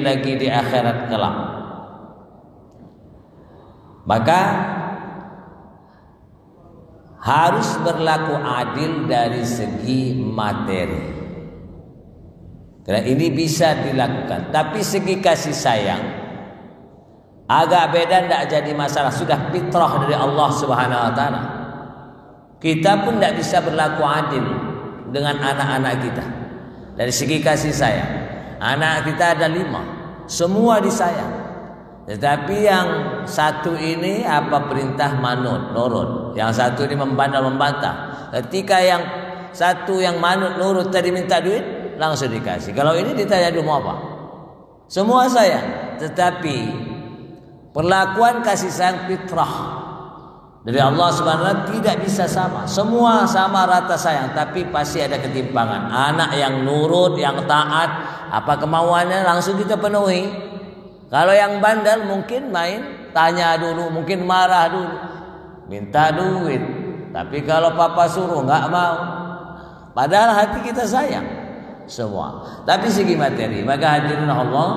lagi di akhirat kelak. Maka harus berlaku adil dari segi materi. Karena ini bisa dilakukan. Tapi segi kasih sayang agak beda, tidak jadi masalah. Sudah fitrah dari Allah Subhanahu wa taala. Kita pun tidak bisa berlaku adil dengan anak-anak kita. Dari segi kasih sayang, anak kita ada 5, semua disayang. Tetapi yang satu ini apa perintah manut, nurut. Yang satu ini membantah. Ketika yang satu yang manut, nurut tadi minta duit, langsung dikasih. Kalau ini ditanya dulu mau apa? Semua sayang. Tetapi perlakuan kasih sayang fitrah dari Allah Subhanahu wa taala tidak bisa sama. Semua sama rata sayang, tapi pasti ada ketimpangan. Anak yang nurut, yang taat, apa kemauannya langsung kita penuhi. Kalau yang bandel mungkin main, tanya dulu, mungkin marah dulu, minta duit. Tapi kalau papa suruh nggak mau. Padahal hati kita sayang semua. Tapi segi materi, maka hadirin Allah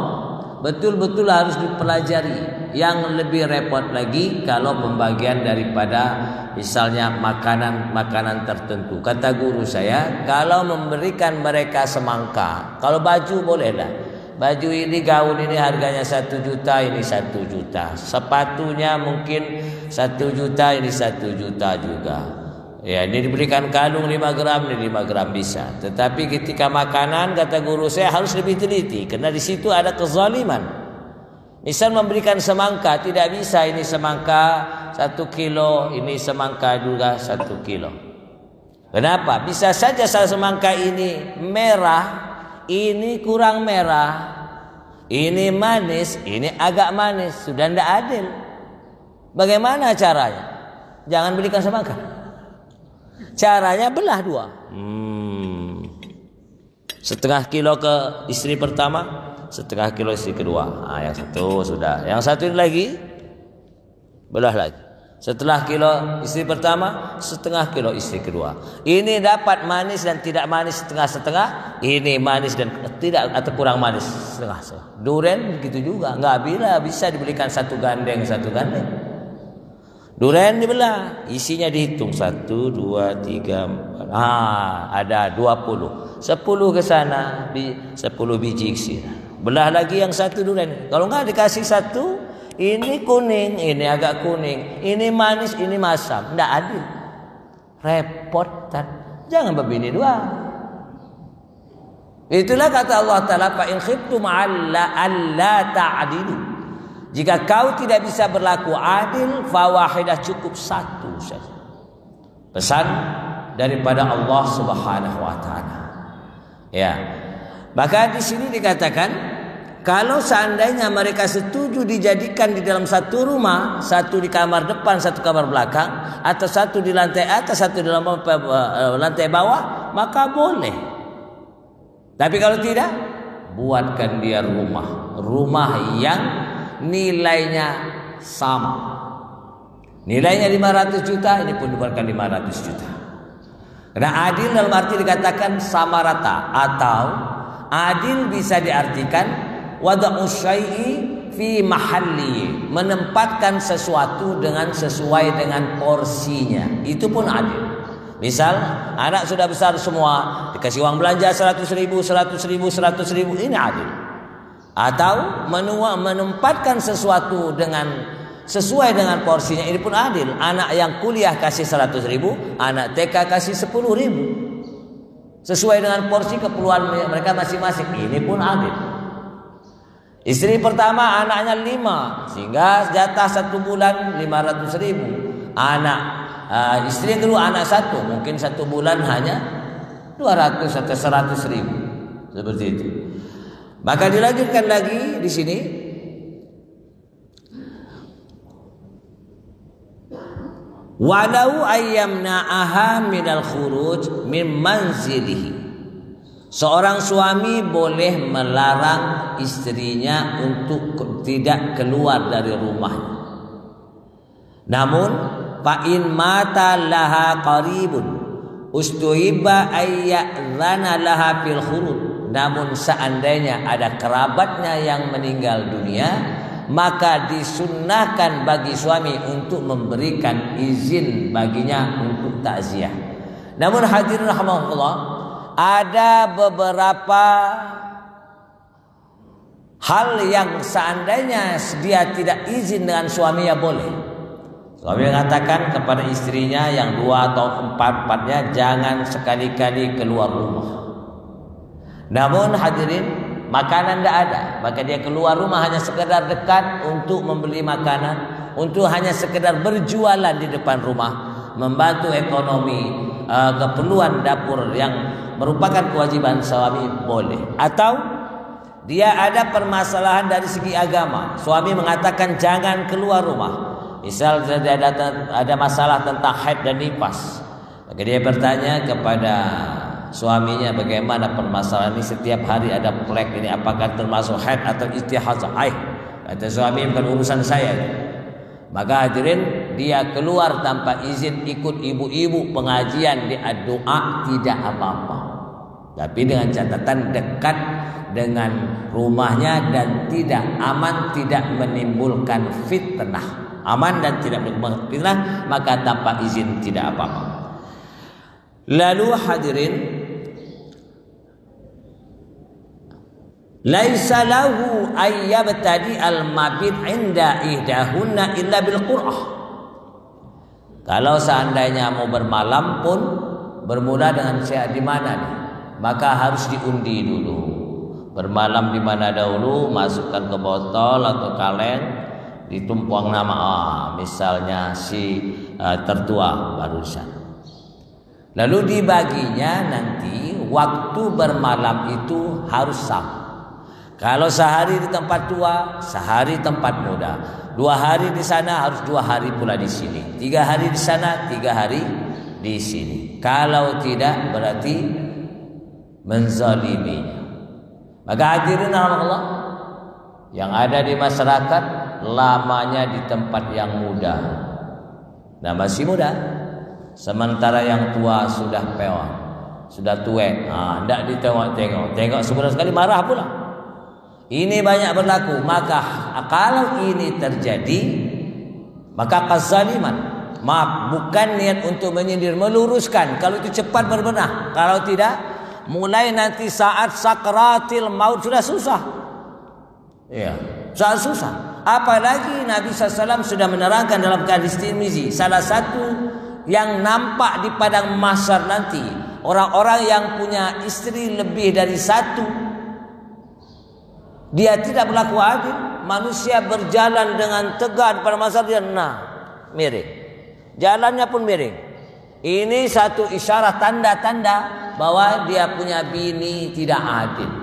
betul-betul harus dipelajari. Yang lebih repot lagi kalau pembagian daripada misalnya makanan tertentu. Kata guru saya, kalau memberikan mereka semangka, kalau baju boleh lah. Baju ini, gaun ini harganya 1 juta, ini 1 juta. Sepatunya mungkin 1 juta, ini 1 juta juga. Ya, ini diberikan kalung 5 gram, ini 5 gram bisa. Tetapi ketika makanan, kata guru saya harus lebih teliti. Karena di situ ada kezaliman. Misal memberikan semangka, tidak bisa ini semangka 1 kilo, ini semangka juga 1 kilo. Kenapa? Bisa saja semangka ini merah, ini kurang merah, ini manis, ini agak manis. Sudah tidak adil. Bagaimana caranya? Jangan belikan semangka. Caranya belah 2. Setengah kilo ke istri pertama, setengah kilo istri kedua. Yang satu sudah. Yang satu ini lagi belah lagi. Setelah kilo istri pertama, setengah kilo istri kedua. Ini dapat manis dan tidak manis setengah-setengah. Ini manis dan tidak atau kurang manis setengah-setengah. Duren begitu juga. Enggak bisa dibelikan satu gandeng. Duren dibelah, isinya dihitung 1, 2, 3, 4. Ada 20. 10 ke sana, 10 biji ke sini. Belah lagi yang satu duren. Kalau enggak dikasih satu, ini kuning, ini agak kuning, ini manis, ini masam. Tidak adil. Repot kan? Jangan berbini 2. Itulah kata Allah Ta'ala, fa in khiftum alla ta'dilu. Jika kau tidak bisa berlaku adil, fawahidah, cukup 1 saja. Pesan daripada Allah Subhanahu wa taala. Ya. Maka di sini dikatakan, kalau seandainya mereka setuju dijadikan di dalam satu rumah, satu di kamar depan, satu kamar belakang, atau satu di lantai atas, satu di lantai bawah, maka boleh. Tapi kalau tidak, buatkan dia rumah yang nilainya sama. Nilainya 500 juta, ini pun dibuatkan 500 juta. Karena adil dalam arti dikatakan sama rata, atau adil bisa diartikan wada'u syai'i fi mahalli, menempatkan sesuatu sesuai dengan porsinya. Itu pun adil. Misal anak sudah besar semua, dikasih uang belanja 100.000, 100.000, ini adil. Atau menempatkan sesuatu sesuai dengan porsinya, ini pun adil. Anak yang kuliah kasih 100.000, anak TK kasih 10.000. Sesuai dengan porsi keperluan mereka masing-masing, ini pun adil. Istri pertama anaknya 5, sehingga jatah 1 bulan 500.000. Istri yang kedua anak 1, mungkin 1 bulan hanya 200 atau 100.000. Seperti itu. Maka dilanjutkan lagi di sini. Walau ayyamna'aha minal khuruj min manzilihi. Seorang suami boleh melarang istrinya untuk tidak keluar dari rumahnya. Namun fa in mata laha qaribun ustuhiba ayya'zana laha fil khuruj. namun seandainya ada kerabatnya yang meninggal dunia, maka disunnahkan bagi suami untuk memberikan izin baginya untuk takziah. Namun hadirin rahimahullah, ada beberapa hal yang seandainya dia tidak izin dengan suami ya boleh. Suami mengatakan kepada istrinya yang 2 atau 4-4-nya, jangan sekali-kali keluar rumah. Namun hadirin, makanan tidak ada, maka dia keluar rumah hanya sekedar dekat untuk membeli makanan, untuk hanya sekedar berjualan di depan rumah, membantu ekonomi, keperluan dapur yang merupakan kewajiban suami, boleh. Atau dia ada permasalahan dari segi agama, suami mengatakan jangan keluar rumah. Misal ada masalah tentang haid dan nifas, maka dia bertanya kepada suaminya, bagaimana permasalahan ini, setiap hari ada plek ini, apakah termasuk haid atau istihadah? Kata suami, bukan urusan saya. Maka hadirin, dia keluar tanpa izin ikut ibu-ibu pengajian di doa, tidak apa-apa, tapi dengan catatan dekat dengan rumahnya dan tidak aman, tidak menimbulkan fitnah. Aman dan tidak menimbulkan fitnah, maka tanpa izin tidak apa-apa. Lalu hadirin, laisa lahu ayyabtadi al-mabit inda ihdahunna illa bil qur'ah. Kalau seandainya mau bermalam pun bermula dengan di mana nih, maka harus diundi dulu. Bermalam di mana dahulu, masukkan ke botol atau kaleng, ditumpang nama, misalnya si tertua barusan. Lalu dibaginya nanti waktu bermalam itu harus sama. Kalau sehari di tempat tua, sehari tempat muda. 2 hari di sana, harus 2 hari pula di sini. 3 hari di sana, 3 hari di sini. Kalau tidak, berarti menzaliminya. Maka hadirin Allah yang ada di masyarakat, lamanya di tempat yang muda. Nah, masih muda. Sementara yang tua sudah peon, sudah tuek. Tidak ditengok-tengok. Tengok sebulan sekali marah pula. Ini banyak berlaku. Maka kalau ini terjadi, maka kezaliman. Maaf, bukan niat untuk menyindir, meluruskan. Kalau itu cepat berbenah. Kalau tidak, mulai nanti saat sakratil maut sudah susah. Ya, sangat susah. Apalagi Nabi SAW sudah menerangkan dalam hadis Tirmizi, salah satu yang nampak di padang mahsyar nanti, orang-orang yang punya istri lebih dari 1, dia tidak berlaku adil. Manusia berjalan dengan tegak pada mahsyar, dia miring, jalannya pun miring. Ini satu isyarat, tanda-tanda bahwa dia punya bini tidak adil.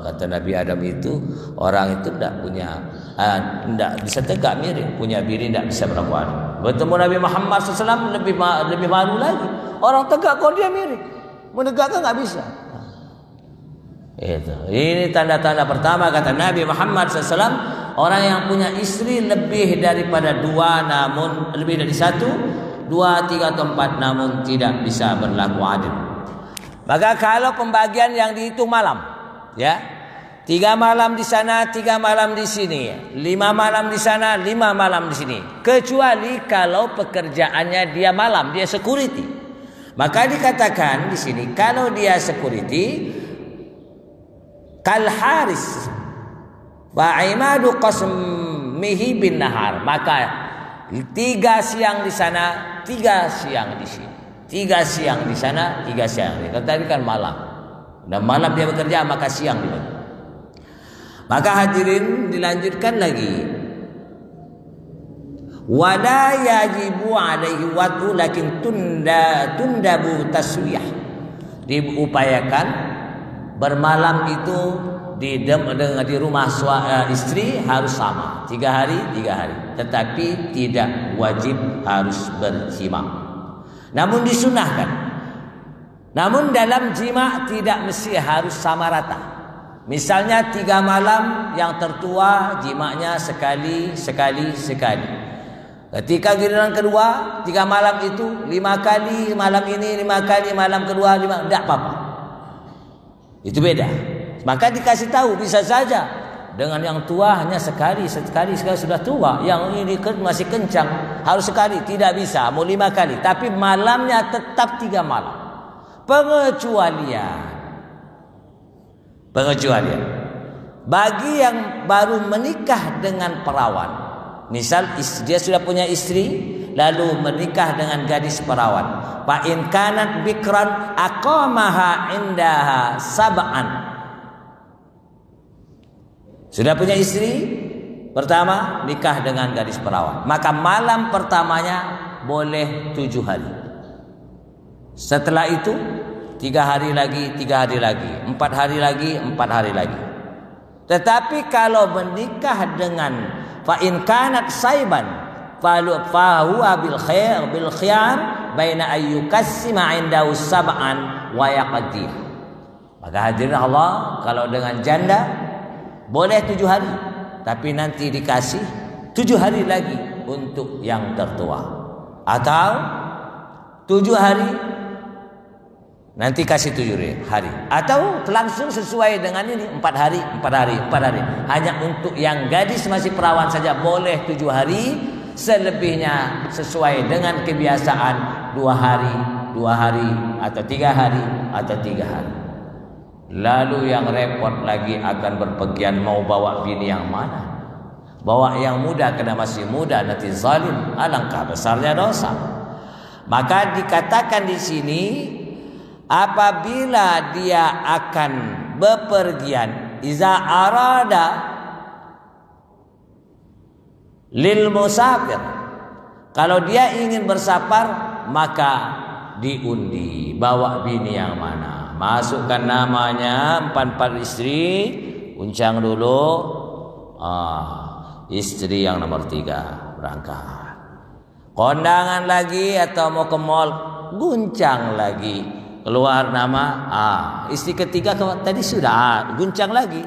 Kata Nabi Adam itu, orang itu tidak bisa tegak, miring, punya bini tidak bisa berlaku adil. Bertemu Nabi Muhammad SAW lebih malu lagi. Orang tegak kok dia miring, menegakkan nggak bisa. Ini tanda-tanda pertama kata Nabi Muhammad SAW, orang yang punya istri lebih daripada 2, namun lebih dari 1, 2, 3 atau 4, namun tidak bisa berlaku adil. Maka kalau pembagian yang dihitung malam, ya, 3 malam di sana, 3 malam di sini, 5 malam di sana, 5 malam di sini. Kecuali kalau pekerjaannya dia malam, dia security. Maka dikatakan di sini, kalau dia security, kal haris wa imadu qasmihi bin nahar, maka 3 siang di sana, 3 siang di sini, 3 siang di sana, 3 siang di sini. Tadi kan malam, dan malam dia bekerja, maka siang dia. Maka hadirin, dilanjutkan lagi, wala yajibu alaihi watu lakin tundabu taswiyah. Diupayakan bermalam itu di rumah istri harus sama, 3 hari 3 hari, tetapi tidak wajib harus berjima. Namun disunahkan. Namun dalam jima tidak mesti harus sama rata. Misalnya 3 malam, yang tertua jimanya sekali. Ketika giliran kedua, 3 malam itu 5 kali malam ini, 5 kali malam kedua, 5, tidak apa-apa. Itu beda. Maka dikasih tahu, bisa saja dengan yang tua hanya sekali sudah tua. Yang ini masih kencang, harus sekali, tidak bisa, mau 5 kali. Tapi malamnya tetap 3 malam. Pengecualian. Bagi yang baru menikah dengan perawan, misal dia sudah punya istri, lalu menikah dengan gadis perawan. Fa in kanat bikran aqamaha indaha sab'an. Sudah punya istri pertama, nikah dengan gadis perawan, maka malam pertamanya boleh 7 hari. Setelah itu 3 hari lagi, 3 hari lagi, 4 hari lagi, 4 hari lagi. Tetapi kalau menikah dengan fa in kanat saiban fa huwa bil khiyar baina ayyukassima indahu sab'an wa yaqdir. Maka hadirin Allah, kalau dengan janda boleh 7 hari, tapi nanti dikasih 7 hari lagi untuk yang tertua, atau 7 hari nanti kasih 7 hari, atau langsung sesuai dengan ini 4 hari. Hanya untuk yang gadis masih perawan saja boleh 7 hari, selebihnya sesuai dengan kebiasaan 2 hari atau 3 hari atau 3 hari. Lalu yang repot lagi akan berpergian, mau bawa bini yang mana? Bawa yang muda karena masih muda, nanti zalim, alangkah besarnya dosa. Maka dikatakan di sini, apabila dia akan bepergian, iza arada lil musafir, kalau dia ingin bersafar, maka diundi, bawa bini yang mana. Masukkan namanya, 4 istri, uncang dulu, istri yang nomor 3 berangkat. Kondangan lagi atau mau ke mall, guncang lagi, keluar nama, istri ketiga tadi sudah, guncang lagi,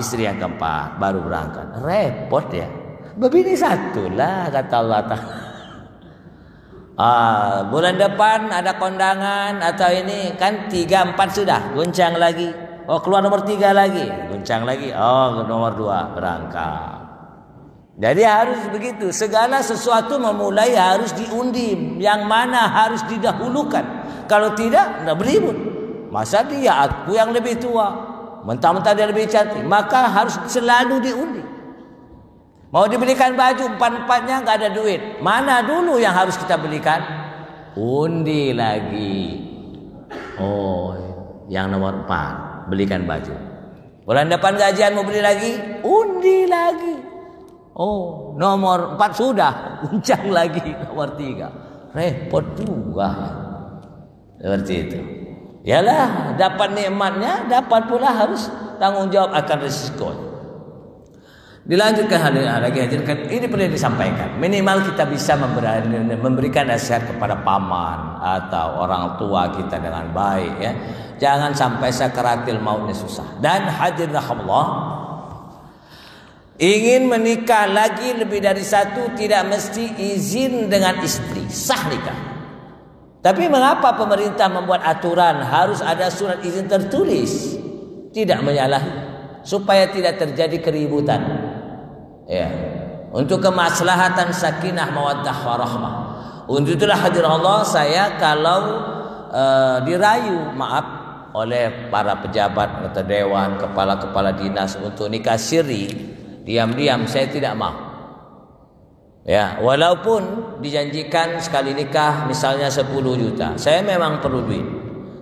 istri yang keempat baru berangkat. Repot ya, begini satu lah kata Allah Ta'ala. Bulan depan ada kondangan atau ini kan 3, 4 sudah, guncang lagi. Keluar nomor 3 lagi, guncang lagi. Nomor 2 berangkat. Jadi harus begitu. Segala sesuatu memulai harus diundi, yang mana harus didahulukan. Kalau tidak, tidak beribut. Masa dia aku yang lebih tua, mentah-mentah dia lebih cantik, maka harus selalu diundi. Mau dibelikan baju 4-4-nya nggak ada duit, mana dulu yang harus kita belikan? Undi lagi. Yang nomor 4 belikan baju. Bulan depan gajian mau beli lagi, undi lagi. Nomor 4 sudah, uncang lagi nomor 3. Repot juga. Seperti itu. Yalah, dapat nikmatnya, dapat pula harus tanggung jawab akan risiko. Dilanjutkan lagi, ini perlu disampaikan. Minimal kita bisa memberikan nasihat kepada paman atau orang tua kita dengan baik, ya. Jangan sampai sakaratil mautnya susah. Dan hadirin Allah, ingin menikah lagi lebih dari 1 tidak mesti izin dengan istri, sah nikah. Tapi mengapa pemerintah membuat aturan harus ada surat izin tertulis? Tidak menyalahi, supaya tidak terjadi keributan. Ya, untuk kemaslahatan sakinah mawaddah warahmah. Untuk itulah hadirin Allah, saya kalau dirayu oleh para pejabat atau dewan, kepala-kepala dinas untuk nikah siri, diam-diam saya tidak mau. Ya, walaupun dijanjikan sekali nikah misalnya 10 juta, saya memang perlu duit.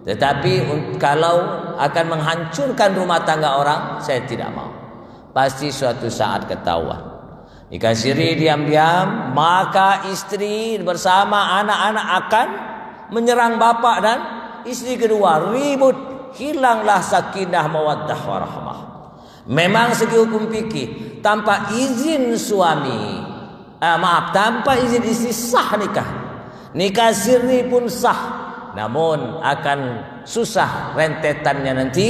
Tetapi kalau akan menghancurkan rumah tangga orang, saya tidak mau. Pasti suatu saat ketahuan. Nikah siri diam-diam, maka istri bersama anak-anak akan menyerang bapak dan istri kedua, ribut, hilanglah sakinah mawaddah warahmah. Memang segi hukum fikih, tanpa izin suami, tanpa izin istri sah nikah. Nikah siri pun sah, namun akan susah rentetannya nanti.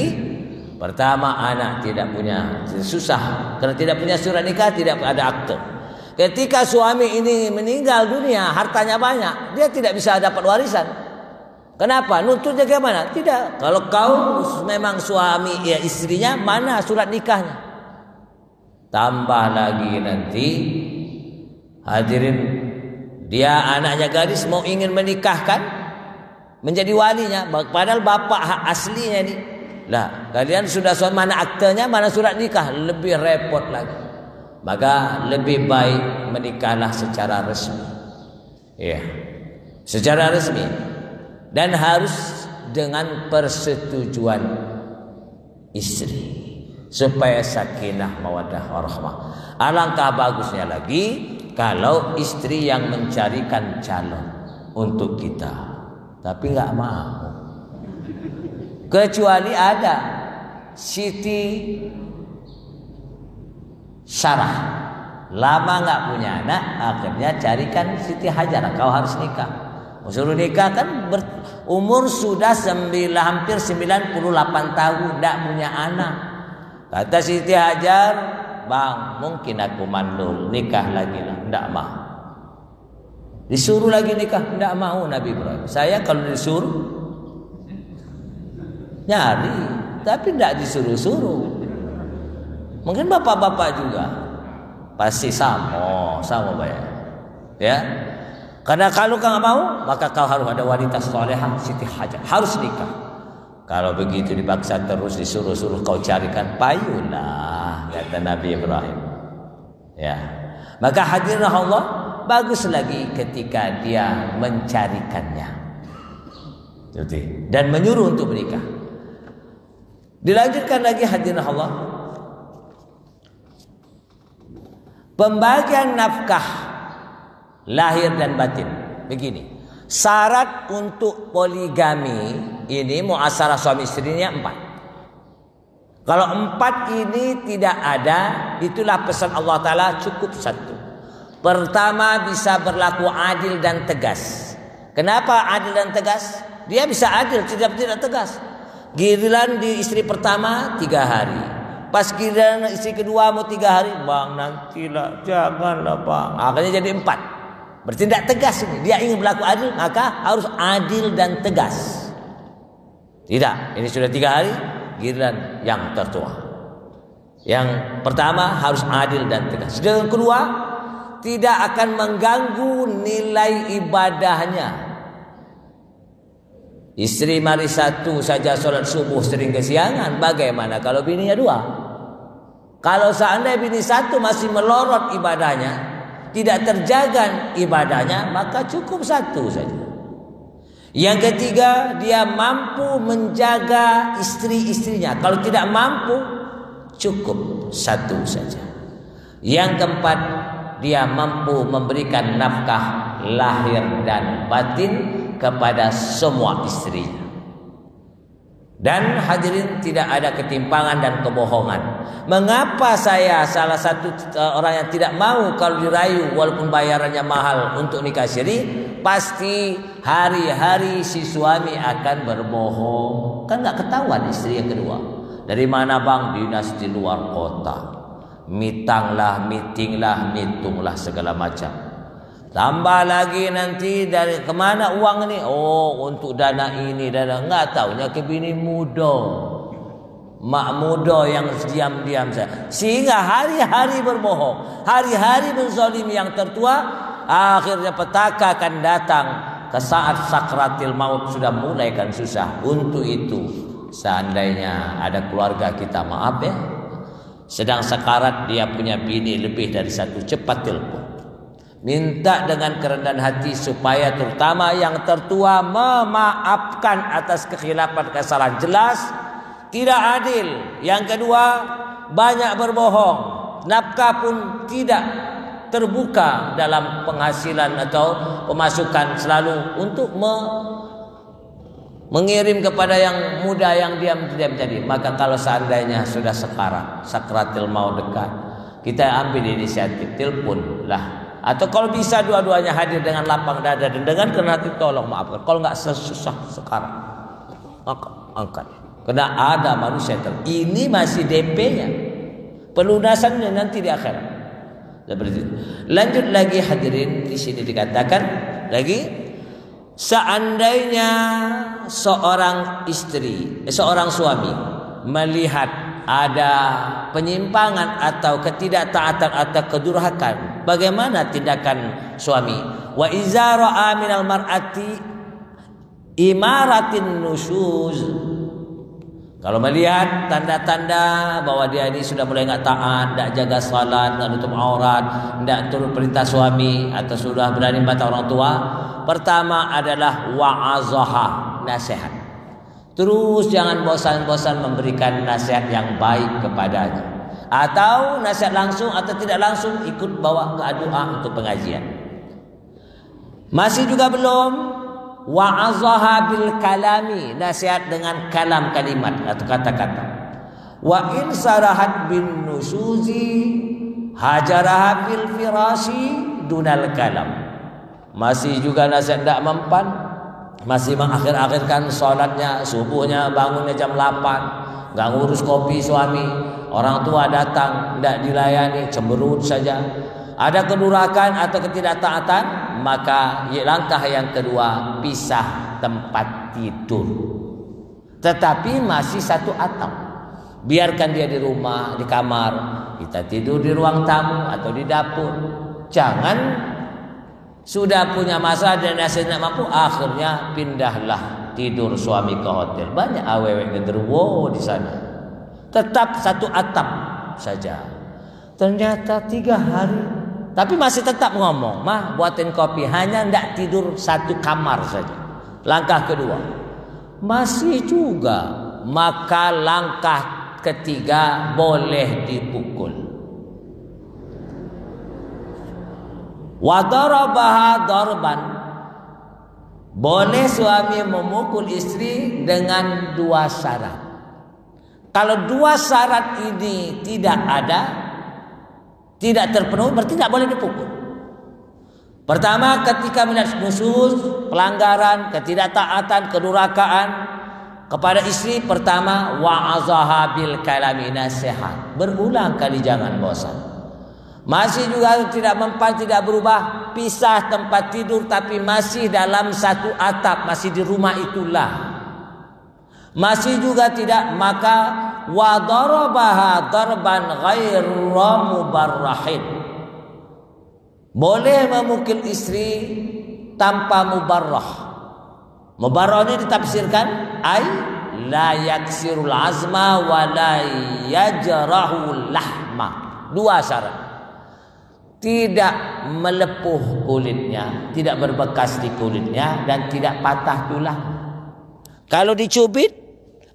Pertama, anak tidak punya, susah karena tidak punya surat nikah, tidak ada akte. Ketika suami ini meninggal dunia, hartanya banyak, dia tidak bisa dapat warisan. Kenapa? Nuntutnya bagaimana? Tidak. Kalau kau memang suami ya istrinya, mana surat nikahnya? Tambah lagi nanti hadirin, dia anaknya gadis mau ingin menikahkan, menjadi walinya, padahal bapak aslinya ini. Lah, kalian sudah suami, mana aktenya, mana surat nikah, lebih repot lagi. Maka lebih baik menikahlah secara resmi. Ya, secara resmi. Dan harus dengan persetujuan istri, supaya sakinah mawaddah warahmah. Alangkah bagusnya lagi kalau istri yang mencarikan calon untuk kita, tapi nggak mau. Kecuali ada Siti Sarah, lama nggak punya anak, akhirnya carikan Siti Hajar, kau harus nikah. Suruh nikah kan umur sudah hampir 98 tahun, tidak punya anak. Kata Siti Hajar, bang, mungkin aku mandul, nikah lagi lah. Tidak mau. Disuruh lagi nikah, tidak mau Nabi Ibrahim. Saya kalau disuruh nyari, tapi tidak disuruh-suruh. Mungkin bapak-bapak juga pasti sama bayar. Ya. Karena kalau kau nggak mau, maka kau harus ada wanita salehah Siti Hajar, harus nikah. Kalau begitu dipaksa terus, disuruh-suruh kau carikan, payulah, kata Nabi Ibrahim. Ya, maka hadirlah Allah, bagus lagi ketika dia mencarikannya, dan menyuruh untuk menikah. Dilanjutkan lagi hadirlah Allah, pembagian nafkah lahir dan batin. Begini, syarat untuk poligami ini muasyarah suami istrinya 4. Kalau 4 ini tidak ada, itulah pesan Allah Ta'ala, cukup 1. Pertama, bisa berlaku adil dan tegas. Kenapa adil dan tegas? Dia bisa adil, tidak tegas. Giliran di istri pertama 3 hari, pas giliran istri kedua mau 3 hari, bang nantilah, janganlah bang, akhirnya jadi 4. Bertindak tegas ini. Dia ingin berlaku adil, maka harus adil dan tegas. Tidak, ini sudah 3 hari, giliran yang tertua. Yang pertama harus adil dan tegas. Yang kedua, tidak akan mengganggu nilai ibadahnya. Istri mari 1 saja sholat subuh sering kesiangan, bagaimana kalau bininya 2? Kalau seandainya bini 1 masih melorot ibadahnya, tidak terjaga ibadahnya, maka cukup 1 saja. Yang ketiga, dia mampu menjaga istri-istrinya. Kalau tidak mampu, cukup 1 saja. Yang keempat, dia mampu memberikan nafkah lahir dan batin kepada semua istrinya. Dan hadirin, tidak ada ketimpangan dan kebohongan. Mengapa saya salah satu orang yang tidak mau kalau dirayu walaupun bayarannya mahal untuk nikah siri? Pasti hari-hari si suami akan berbohong. Kan gak ketahuan istri yang kedua. Dari mana bang? Dinas di luar kota. Mitang lah, meeting lah, mitung lah, segala macam. Tambah lagi nanti dari kemana uang ini? Oh, untuk dana ini, dana nggak tahunya ke bini muda, mak muda yang diam-diam saja. Sehingga hari-hari berbohong, hari-hari menzalimi yang tertua. Akhirnya petaka akan datang ke saat sakratil maut sudah mulai kan susah. Untuk itu, seandainya ada keluarga kita, maaf ya, sedang sekarat, dia punya bini lebih dari 1, cepat telepon. Minta dengan kerendahan hati supaya terutama yang tertua memaafkan atas kekhilafan kesalahan. Jelas tidak adil. Yang kedua, banyak berbohong. Nafkah pun tidak terbuka dalam penghasilan atau pemasukan, selalu untuk mengirim kepada yang muda yang diam-diam tadi. Maka kalau seandainya sudah sakratil mau dekat, kita ambil inisiatif, telepon lah. Atau kalau bisa dua-duanya hadir dengan lapang dada dan dengan kerendahan hati, tolong maafkan. Kalau nggak sesusah sekarang, angkat. Karena ada manusia ini masih DP-nya, pelunasannya nanti di akhirat. Seperti itu. Lanjut lagi hadirin, di sini dikatakan lagi Seandainya seorang istri, seorang suami melihat ada penyimpangan atau ketidaktaatan atau kedurhakaan, bagaimana tindakan suami? Wa iza ra'a minal mar'ati imaratin nusyuz. Kalau melihat tanda-tanda bahwa dia ini sudah mulai enggak taat, enggak jaga salat, enggak nutup aurat, enggak turut perintah suami atau sudah berani membantah orang tua, pertama adalah wa'azaha, nasihat. Terus jangan bosan-bosan memberikan nasihat yang baik kepadanya. Atau nasihat langsung atau tidak langsung ikut bawa ke doa untuk pengajian. Masih juga belum, wa'azaha bil kalami, nasihat dengan kalam kalimat atau kata-kata. Wa in sarahat bin nusuzi hajaraha fil firasi dunal kalam. Masih juga nasihat tidak mempan, masih mengakhir-akhirkan sholatnya, subuhnya bangunnya jam 8, gak ngurus kopi suami, orang tua datang tidak dilayani, cemberut saja. Ada kedurhakaan atau ketidaktaatan, maka langkah yang kedua, pisah tempat tidur. Tetapi masih satu atap. Biarkan dia di rumah, di kamar, kita tidur di ruang tamu atau di dapur. Jangan sudah punya masalah dan tidak mampu, akhirnya pindahlah tidur suami ke hotel. Banyak awewek genderuwo di sana. Tetap satu atap saja. Ternyata 3 hari, tapi masih tetap ngomong, mah buatin kopi, hanya tidak tidur satu kamar saja. Langkah kedua, masih juga, maka langkah ketiga boleh dipukul. Wa darabaha darban, boleh suami memukul istri dengan 2 syarat. Kalau 2 syarat ini tidak ada, tidak terpenuhi, berarti tidak boleh dipukul. Pertama, ketika melihat nusyuz, pelanggaran, ketidaktaatan, kedurhakaan kepada istri, pertama wa'azaha bil kalami, nasihat. Berulang kali, jangan bosan. Masih juga tidak mempan, tidak berubah, pisah tempat tidur tapi masih dalam satu atap, masih di rumah itulah. Masih juga tidak, maka wa darabaha darban ghairu mubarrahin, boleh memukul istri tanpa mubarrah. Mubarrah ini ditafsirkan ay la yaksirul azma wa la yajrahul lahma. 2 syarat. Tidak melepuh kulitnya, tidak berbekas di kulitnya, dan tidak patah tulang. Kalau dicubit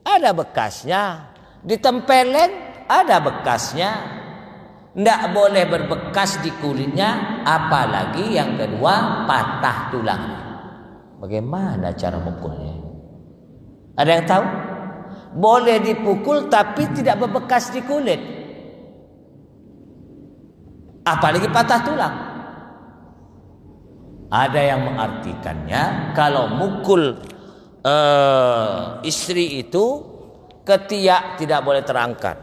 ada bekasnya, ditempelin ada bekasnya. Tidak boleh berbekas di kulitnya, apalagi yang kedua patah tulangnya. Bagaimana cara mukulnya? Ada yang tahu? Boleh dipukul tapi tidak berbekas di kulit, apalagi patah tulang. Ada yang mengartikannya kalau mukul istri itu ketiak tidak boleh terangkat.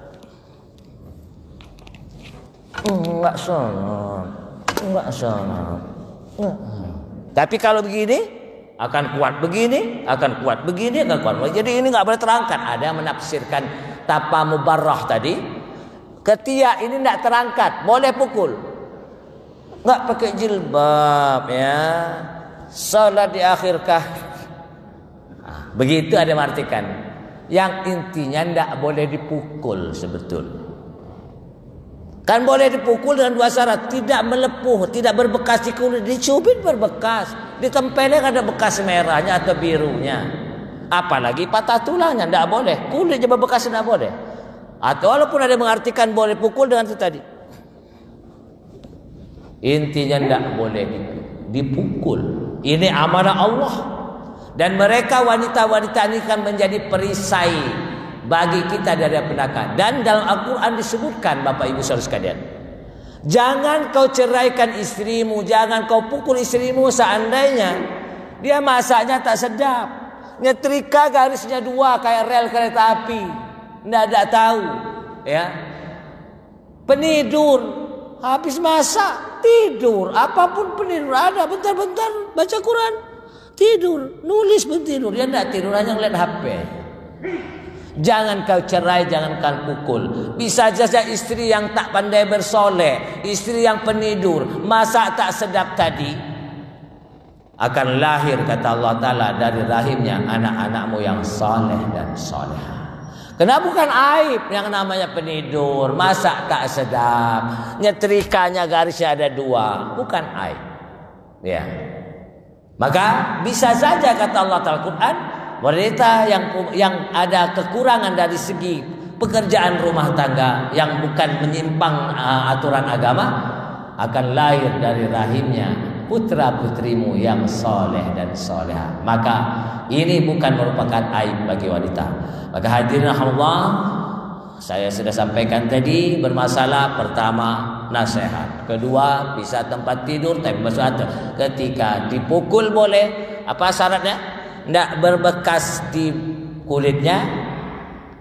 Enggak salah. Tapi kalau begini akan kuat begini, akan kuat begini, akan kuat. Jadi ini enggak boleh terangkat. Ada yang menafsirkan tapa mubarrah tadi, ketiak ini enggak terangkat, boleh pukul. Enggak pakai jilbab ya. Salat di akhirkah? Begitu ada mengartikan. Yang intinya tidak boleh dipukul sebetulnya. Kan boleh dipukul dengan 2 syarat, tidak melepuh, tidak berbekas di kulit, dicubit berbekas, ditempelin ada bekas merahnya atau birunya. Apalagi patah tulangnya tidak boleh, kulit aja berbekas tidak boleh. Atau walaupun ada mengartikan boleh pukul dengan itu tadi. Intinya tidak boleh dipukul. Ini amanah Allah. Dan mereka wanita-wanita ini akan menjadi perisai bagi kita dari neraka. Dan dalam Al-Quran disebutkan, Bapak Ibu Saudara sekalian, jangan kau ceraikan istrimu, jangan kau pukul istrimu seandainya dia masaknya tak sedap, nyetrika garisnya 2 kayak rel kereta api, tidak tahu ya, penidur habis masak tidur, apapun penidur ada, bentar-bentar baca Quran. Tidur, nulis pun tidur. Dia tidak tidur, hanya ngeliat HP. Jangan kau cerai, jangan kau pukul. Bisa saja istri yang tak pandai bersoleh, istri yang penidur, masak tak sedap tadi, akan lahir, kata Allah Ta'ala, dari rahimnya anak-anakmu yang soleh dan solehah. Karena bukan aib yang namanya penidur, masak tak sedap, nyetrikanya garisnya ada 2, bukan aib. Ya. Maka bisa saja, kata Allah Ta'ala Quran, wanita yang ada kekurangan dari segi pekerjaan rumah tangga yang bukan menyimpang aturan agama, akan lahir dari rahimnya putra putrimu yang soleh dan soleha. Maka ini bukan merupakan aib bagi wanita. Maka hadirin Allah, saya sudah sampaikan tadi, bermasalah pertama nasihat, kedua bisa tempat tidur tapi masalah ketika dipukul boleh, apa syaratnya? Tidak berbekas di kulitnya,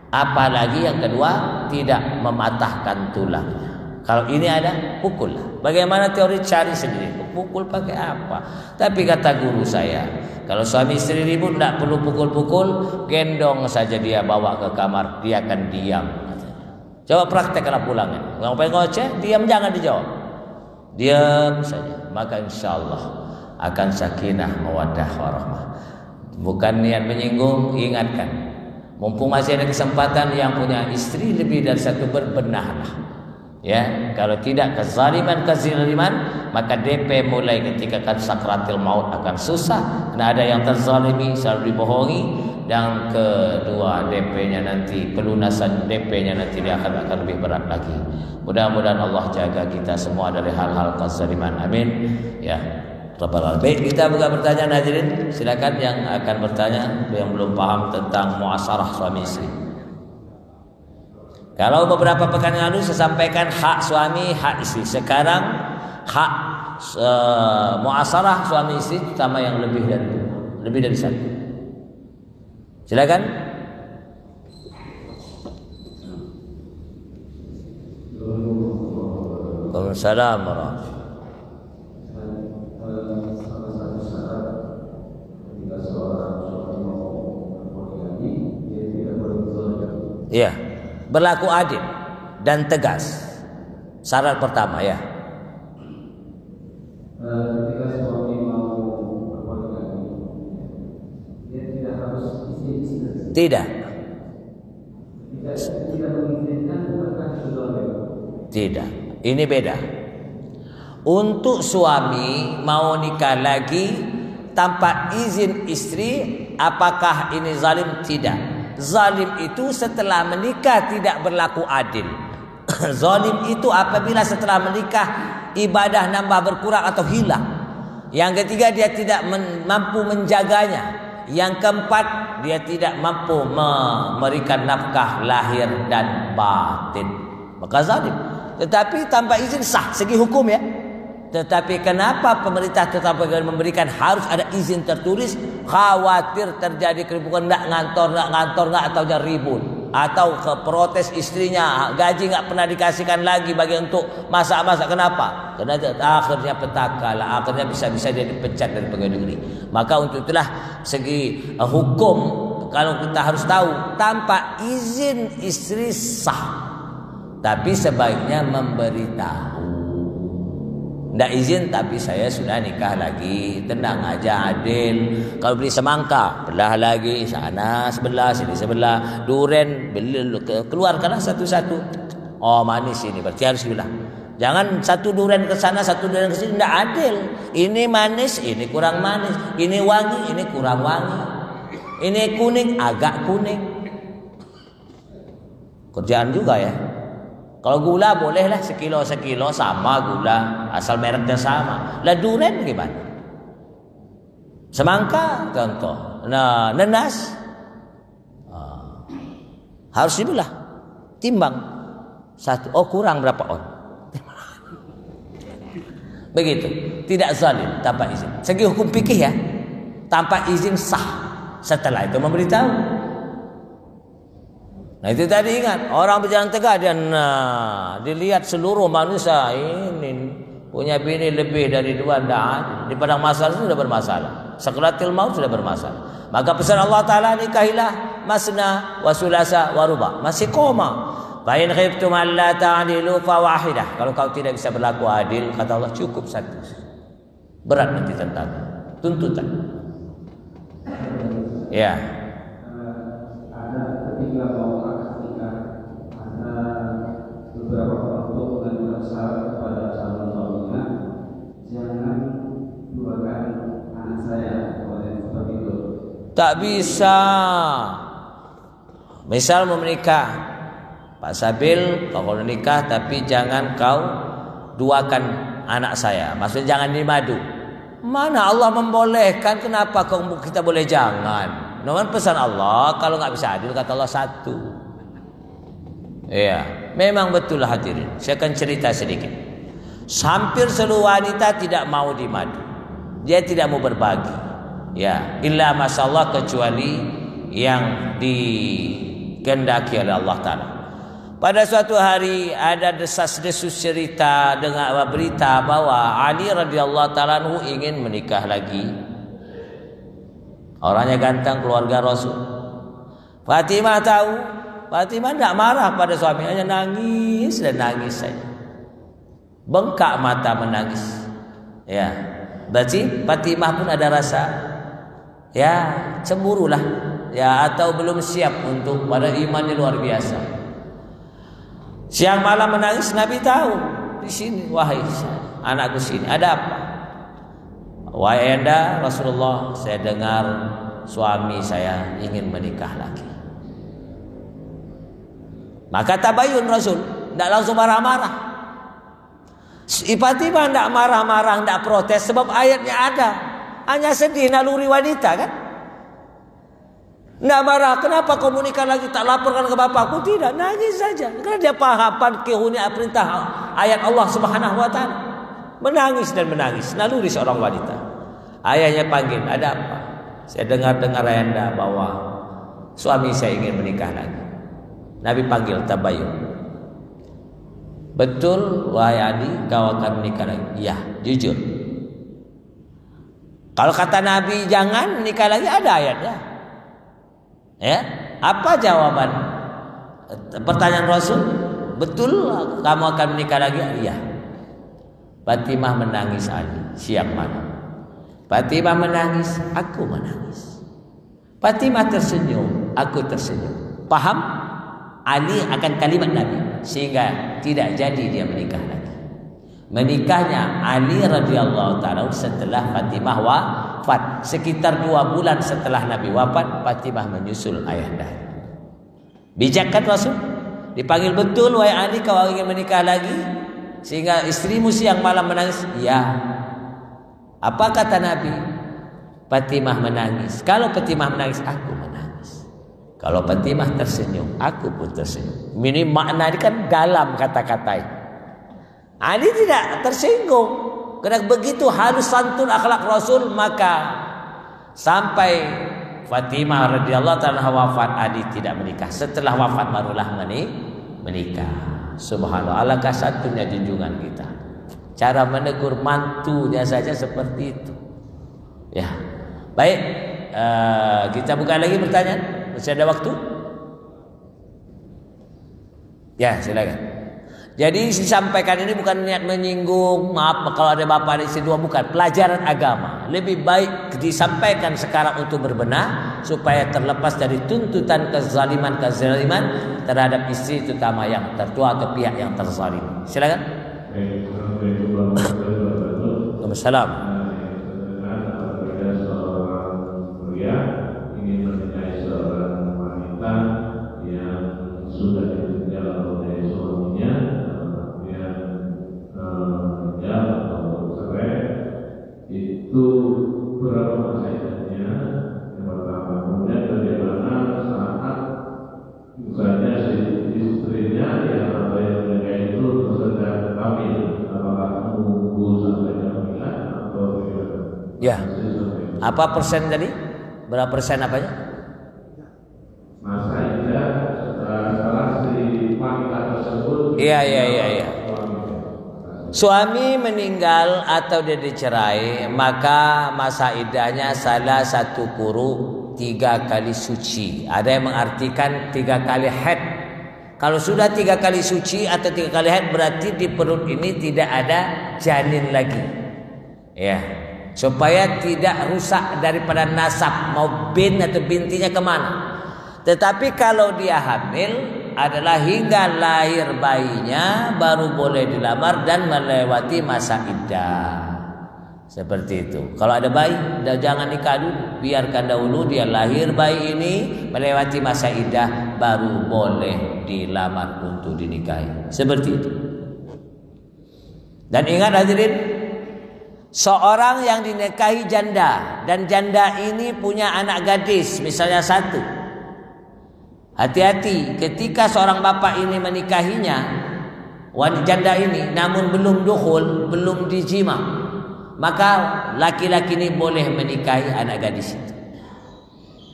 apalagi yang kedua tidak mematahkan tulangnya. Kalau ini ada, pukullah. Bagaimana teori, cari sendiri. Pukul pakai apa? Tapi kata guru saya, kalau suami istri ribut tidak perlu pukul-pukul, gendong saja dia, bawa ke kamar, dia akan diam. Coba prakteklah pulangnya. Ngapain ngoceh? Diam, jangan dijawab. Diam saja. Maka insya Allah akan sakinah, mawaddah, warahmah. Bukan niat menyinggung, ingatkan. Mumpung masih ada kesempatan, yang punya istri lebih dari satu, berbenahlah. Ya, kalau tidak kezaliman, maka DP mulai ketika kan sakratil maut akan susah. Karena ada yang terzalimi, selalu dibohongi. Dan kedua, DP-nya nanti, pelunasan DP-nya nanti dia akan lebih berat lagi. Mudah-mudahan Allah jaga kita semua dari hal-hal kezaliman. Amin. Ya. Baik, kita buka pertanyaan, hadirin. Silakan yang akan bertanya, yang belum paham tentang muasarah suami istri. Kalau beberapa pekan yang lalu saya sampaikan hak suami, hak istri. Sekarang hak muasarah suami istri, terutama yang lebih dari satu. Silakan. Waalaikumsalam warahmatullahi. Ya, berlaku adil dan tegas. Syarat pertama ya. Ketika suami mau berpoligami, dia tidak harus istri. Tidak. Tidak mengizinkan, bukankah sudah? Tidak. Ini beda. Untuk suami mau nikah lagi tanpa izin istri, apakah ini zalim? Tidak. Zalim itu setelah menikah tidak berlaku adil. Zalim itu apabila setelah menikah ibadah nambah berkurang atau hilang. Yang ketiga, dia tidak mampu menjaganya. Yang keempat, dia tidak mampu memberikan nafkah lahir dan batin. Maka zalim. Tetapi tanpa izin sah segi hukum ya. Tetapi kenapa pemerintah tetap memberikan harus ada izin tertulis? Khawatir terjadi keributan, nak ngantor atau ribut, atau ke protes istrinya, gaji nggak pernah dikasihkan lagi bagi untuk masak-masak. Kenapa? Karena akhirnya petaka lah, akhirnya bisa-bisa dia dipecat dari pegawai negeri. Maka untuk itulah segi hukum, kalau kita harus tahu, tanpa izin istri sah, tapi sebaiknya memberitahu. Tidak izin tapi saya sudah nikah lagi, tenang aja, adil. Kalau beli semangka, belah lagi, sana sebelah, sini sebelah. Duren, keluarkanlah satu-satu. Oh manis ini, berarti harus dibelah. Jangan satu duren ke sana, satu duren ke sini, tidak adil. Ini manis, ini kurang manis. Ini wangi, ini kurang wangi. Ini kuning, agak kuning. Kerjaan juga ya. Kalau gula bolehlah sekilo sama gula, asal mereknya sama. Lah durian gimana? Semangka contoh. Nah, nenas harus dibelah. Timbang. Satu, oh kurang berapa on? Begitu. Tidak zalim tanpa izin. Segi hukum fikih ya. Tanpa izin sah. Setelah itu memberitahu. Nah itu tadi ingat, orang berjalan tegak dan dilihat seluruh manusia ini Punya bini lebih dari 2 tidak adil. Di padang masalah sudah bermasalah. Sakaratul maut sudah bermasalah. Maka pesan Allah Ta'ala, nikahilah masna wa sulasa wa ruba. Masih koma. Fa in khiftum alla ta'dilu fa wahidah. Kalau kau tidak bisa berlaku adil, kata Allah, cukup satu. Berat nanti tentang tuntutan. Ya. Ada ketika mau akad nikah, ada beberapa orang tua mengajukan syarat kepada calon suaminya, jangan duakan anak saya, seperti itu. Tak bisa. Misal mau menikah, Pak Sabil, kau nikah tapi jangan kau duakan anak saya. Maksudnya jangan dimadu. Mana Allah membolehkan, kenapa kita boleh jangan? Namun pesan Allah, kalau nggak bisa adil, kata Allah satu. Iya, memang betul hadirin. Saya akan cerita sedikit. Hampir seluruh wanita tidak mau dimadu. Dia tidak mau berbagi. Ya, illa masyaallah, kecuali yang dikehendaki oleh Allah Ta'ala. Pada suatu hari ada desas-desus cerita dengan berita bahwa Ali radhiyallahu ta'ala anhu ingin menikah lagi. Orangnya ganteng, keluarga Rasul. Fatimah tahu. Fatimah tidak marah pada suaminya, nangis dan nangis saja. Bengkak mata menangis. Ya, berarti Fatimah pun ada rasa cemburulah. Ya, atau belum siap untuk pada imannya luar biasa. Siang malam menangis, Nabi tahu. Di sini, wahai anakku sini, ada apa? Wahai Anda Rasulullah, saya dengar suami saya ingin menikah lagi. Maka tabayun Rasul, tidak langsung marah-marah. Fatimah tidak marah-marah, tidak protes, sebab ayatnya ada. Hanya sedih, naluri wanita kan. Tidak marah, kenapa kau menikah lagi, tak laporkan ke bapakku? Tidak, nangis saja. Karena dia paham perintah ayat Allah Subhanahu wa ta'ala. Menangis dan menangis, naluri seorang wanita. Ayahnya panggil, ada apa? Saya dengar ayanda bahwa suami saya ingin menikah lagi. Nabi panggil tabayun. Betul wahai Ali, kau akan menikah lagi? Ya, jujur. Kalau kata Nabi jangan menikah lagi, ada ayatnya. Ya, apa jawaban pertanyaan Rasul? Betul kamu akan menikah lagi? Iya. Fatimah menangis Ali siang malam. Fatimah menangis, aku menangis. Fatimah tersenyum, aku tersenyum. Paham? Ali akan kalimat Nabi, sehingga tidak jadi dia menikah lagi. Menikahnya Ali radhiyallahu ta'ala setelah Fatimah wafat. Sekitar 2 bulan setelah Nabi wafat, Fatimah menyusul ayahnya. Bijak kan Rasul? Dipanggil, betul wahai Ali, kau ingin menikah lagi? Sehingga istrimu siang malam menangis. Ya. Apa kata Nabi? Fatimah menangis. Kalau Fatimah menangis, aku menangis. Kalau Fatimah tersenyum, aku pun tersenyum. Ini makna ini kan dalam kata-kata. Ali tidak tersinggung. Karena begitu halus santun akhlak Rasul, maka sampai Fatimah radhiyallahu ta'ala wafat, Ali tidak menikah. Setelah wafat barulah menikah. Subhanallah, alangkah santunnya junjungan kita. Cara menegur mantunya saja seperti itu. Ya, baik. Kita buka lagi pertanyaan. Masih ada waktu? Ya, silakan. Jadi disampaikan ini bukan niat menyinggung, maaf kalau ada bapak di sini, bukan, pelajaran agama. Lebih baik disampaikan sekarang untuk berbenah supaya terlepas dari tuntutan kezaliman terhadap istri, terutama yang tertua atau pihak yang terzalim. Silakan. Waalaikumsalam. Itu berapa nasihatnya? Yang pertama, kemudian bagaimana saat misalnya si istrinya atau yang mereka itu sedang hamil, apakah menunggu sampai kehamilan atau bagaimana? Ya. Apa persen tadi? Berapa persen apanya? Masa iddah setelah si wanita tersebut. Iya. suami meninggal atau dia dicerai, maka masa iddahnya salah satu quru 3 kali suci. Ada yang mengartikan 3 kali haid. Kalau sudah 3 kali suci atau 3 kali haid, berarti di perut ini tidak ada janin lagi. Ya, supaya tidak rusak daripada nasab, mau bin atau bintinya kemana. Tetapi kalau dia hamil adalah hingga lahir bayinya baru boleh dilamar dan melewati masa iddah. Seperti itu. Kalau ada bayi, jangan nikah dulu, biarkan dahulu dia lahir bayi ini, melewati masa iddah, baru boleh dilamar untuk dinikahi. Seperti itu. Dan ingat hadirin, seorang yang dinikahi janda dan janda ini punya anak gadis, misalnya 1. Hati-hati ketika seorang bapak ini menikahinya, wanita janda ini, namun belum dukhul, belum dijima, maka laki-laki ini boleh menikahi anak gadis itu.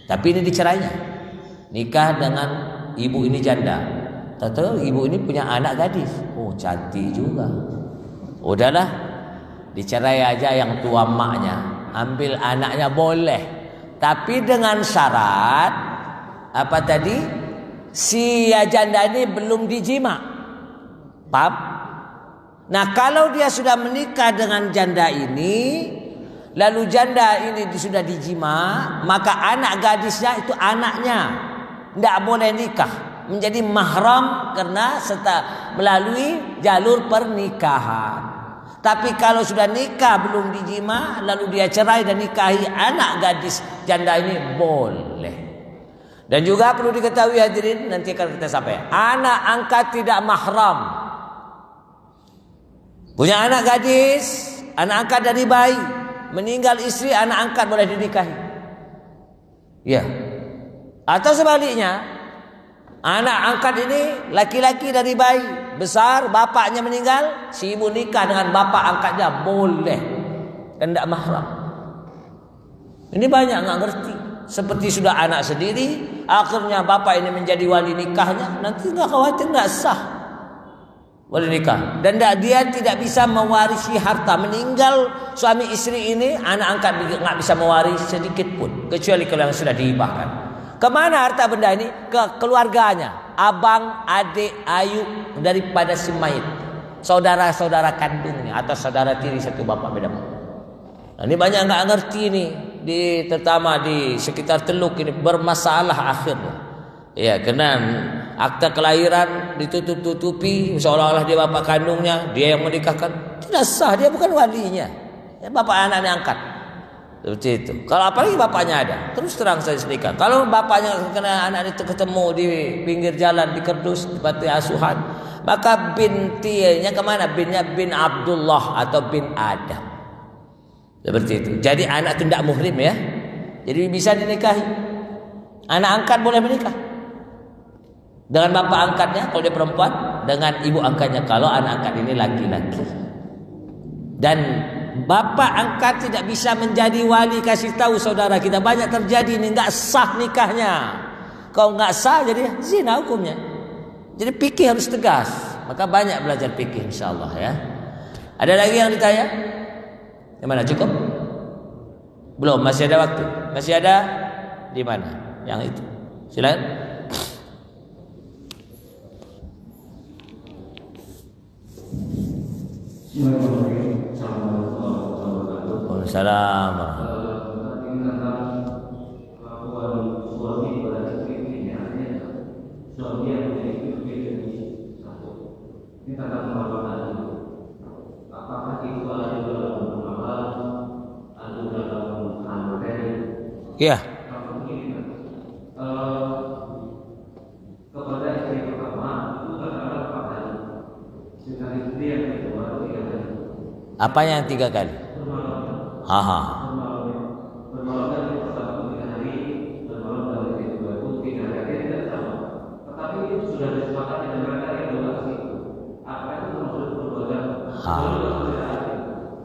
Tapi ini dicerainya, nikah dengan ibu ini janda. Tahu ibu ini punya anak gadis, oh cantik juga. Udahlah, dicerai aja yang tua maknya, ambil anaknya boleh. Tapi dengan syarat apa tadi? Si janda ini belum dijima. Paham? Nah, kalau dia sudah menikah dengan janda ini, lalu janda ini sudah dijima, maka anak gadisnya itu anaknya tidak boleh nikah, menjadi mahram karena melalui jalur pernikahan. Tapi kalau sudah nikah belum dijima, lalu dia cerai dan nikahi anak gadis janda ini, boleh. Dan juga perlu diketahui hadirin, nanti akan kita sampaikan, anak angkat tidak mahram. Punya anak gadis, anak angkat dari bayi, meninggal istri, anak angkat boleh dinikahi. Ya. Atau sebaliknya, anak angkat ini laki-laki dari bayi, besar, bapaknya meninggal, si ibu nikah dengan bapak angkatnya, boleh. Dan tidak mahram. Ini banyak nggak ngerti. Seperti sudah anak sendiri, akhirnya bapak ini menjadi wali nikahnya, nanti nggak khawatir nggak sah wali nikah, dan dia tidak bisa mewarisi harta. Meninggal suami istri ini, anak angkat nggak bisa mewarisi sedikit pun, kecuali kalau yang sudah dihibahkan. Kemana harta benda ini? Ke keluarganya, abang, adik, ayu daripada si mayit, saudara-saudara kandungnya atau saudara tiri satu bapak beda. Nah, ini banyak nggak ngerti ini, terutama di sekitar Teluk ini bermasalah akhirnya. Ya, karena akta kelahiran ditutup-tutupi seolah-olah dia bapak kandungnya, dia yang menikahkan. Tidak sah, dia bukan walinya. Ya, bapak anaknya angkat. Seperti itu. Kalau apalagi bapaknya ada, terus terang saya sedikit. Kalau bapaknya kena anak itu ketemu di pinggir jalan di kerdus di panti asuhan, maka bintinya kemana? Binnya bin Abdullah atau bin Adam. Seperti itu. Jadi anak itu tidak muhrim ya. Jadi bisa dinikahi. Anak angkat boleh menikah dengan bapak angkatnya kalau dia perempuan, dengan ibu angkatnya kalau anak angkat ini laki-laki. Dan bapak angkat tidak bisa menjadi wali kasih tahu saudara kita. Banyak terjadi ini, nggak sah nikahnya. Kalau nggak sah jadi zina hukumnya. Jadi fikih harus tegas. Maka banyak belajar fikih insyaallah ya. Ada lagi yang ditanya? Gimana, cukup? Belum, masih ada waktu. Masih ada di mana? Yang itu. Silakan. Waalaikumsalam. Ya. Kepada istri pertama itu katakanlah 4 kali. Dengan istri yang kedua 3 kali. Apa yang 3 kali? Haha. Bermalam dari pertama 3 hari, bermalam dari kedua itu 3 hari tidak sama. Tetapi itu sudah disepakati dengan mereka yang berlaku itu. Apa itu maksud perbuatan?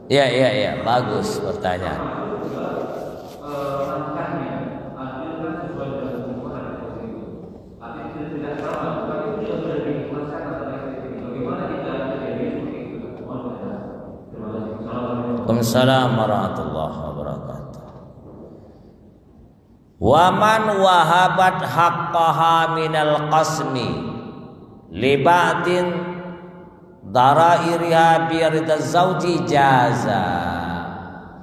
Iya, bagus pertanyaan. Waalaikumsalam warahmatullahi wabarakatuh. Wa man wahabat haqqaha minal qasmi li ba'din darairiha bi ridaz zauji jaza.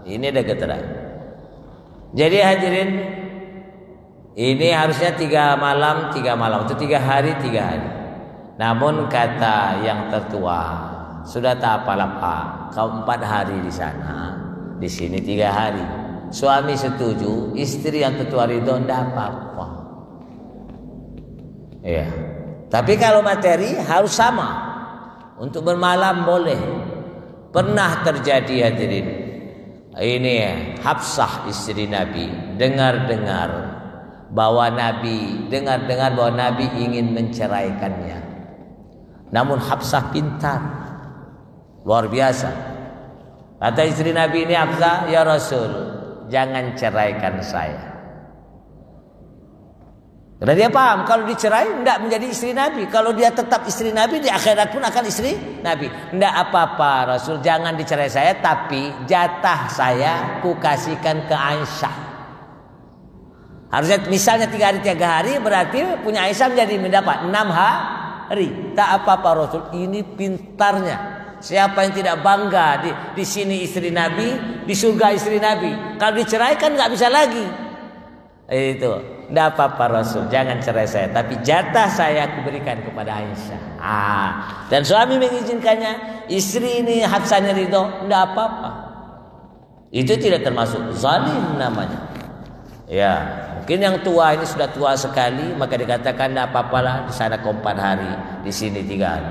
Ini ada keterangan. Jadi hadirin, ini harusnya 3 malam 3 malam, itu 3 hari 3 hari. Namun kata yang tertua, sudah tak apa-apa, kau 4 hari di sana, di sini 3 hari. Suami setuju, istri yang tertua ridho, tidak apa-apa. Ya. Tapi kalau materi harus sama. Untuk bermalam boleh. Pernah terjadi hadirin. Ini Hafsah istri Nabi dengar-dengar bahwa Nabi ingin menceraikannya. Namun Hafsah pintar, luar biasa. Kata istri Nabi ini, Hafsah, ya Rasul, jangan ceraikan saya. Karena dia paham kalau dicerai tidak menjadi istri Nabi. Kalau dia tetap istri Nabi, di akhirat pun akan istri Nabi. Tidak apa-apa Rasul, jangan dicerai saya, tapi jatah saya kukasihkan ke Aisyah. Harusnya misalnya 3 hari 3 hari, berarti punya Aisyah menjadi mendapat 6 hari. Tak apa-apa Rasul, ini pintarnya. Siapa yang tidak bangga di sini istri Nabi, di surga istri Nabi. Kalau diceraikan nggak bisa lagi. Itu. Tidak apa-apa Rasul, jangan cerai saya, tapi jatah saya aku berikan kepada Aisyah. Dan suami mengizinkannya, istri ini Hafsahnya ridho, tidak apa-apa. Itu tidak termasuk zalim namanya. Ya, mungkin yang tua ini sudah tua sekali, maka dikatakan tidak apa-apalah, di sana 4 hari, di sini 3 hari.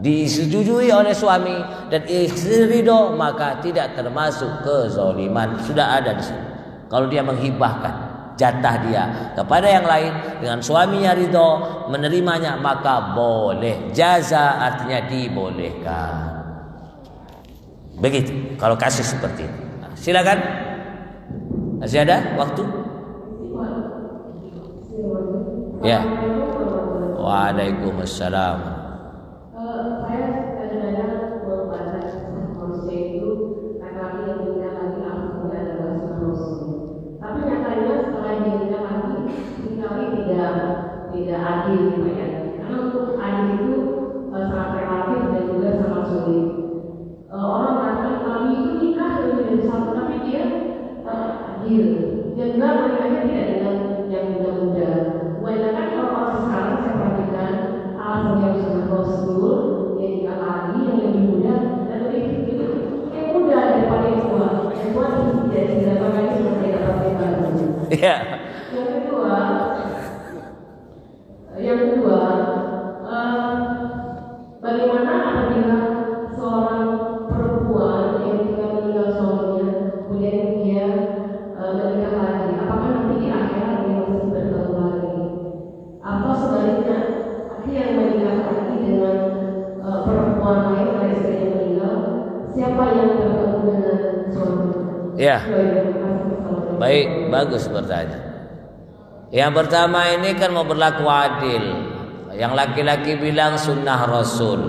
Disetujui oleh suami dan istri ridho, maka tidak termasuk kezaliman. Sudah ada di sini. Kalau dia menghibahkan jatah dia kepada yang lain dengan suaminya ridho menerimanya, maka boleh. Jaza artinya dibolehkan. Begitu kalau kasus seperti itu. Silakan. Masih ada waktu? Ya. Waalaikumsalam. Saya kadang-kadang membaca manusia itu laki-laki yang menikah lagi langsung adalah Rasul. Tapi nyatanya setelah dia menikah lagi, sekali tidak adil gitu ya. Karena untuk adil itu sangat relatif dan juga sangat sulit. Orang mengatakan kami itu nikah menjadi satu, tapi dia adil. Dan juga menikahnya tidak dengan yang muda-muda. Kebanyakan orang sekarang saya perhatikan alasannya sudah Rasul, dia nikah lagi yang lebih muda dan lebih itu yang muda daripada yang tua. Yang tua tidak lagi seperti apa baru. Ya. Yang kedua, bagaimana apabila seorang perempuan yang ketika meninggal suaminya, kemudian dia menikah lagi, apakah nanti di akhirat dia masih bertemu lagi? Atau sebaliknya, dia menikah lagi dengan perempuan lain, dari istri yang meninggal, siapa yang bertemu dengan suaminya? Ya. Baik, bagus pertanyaan. Yang pertama ini kan mau berlaku adil. Yang laki-laki bilang sunnah Rasul.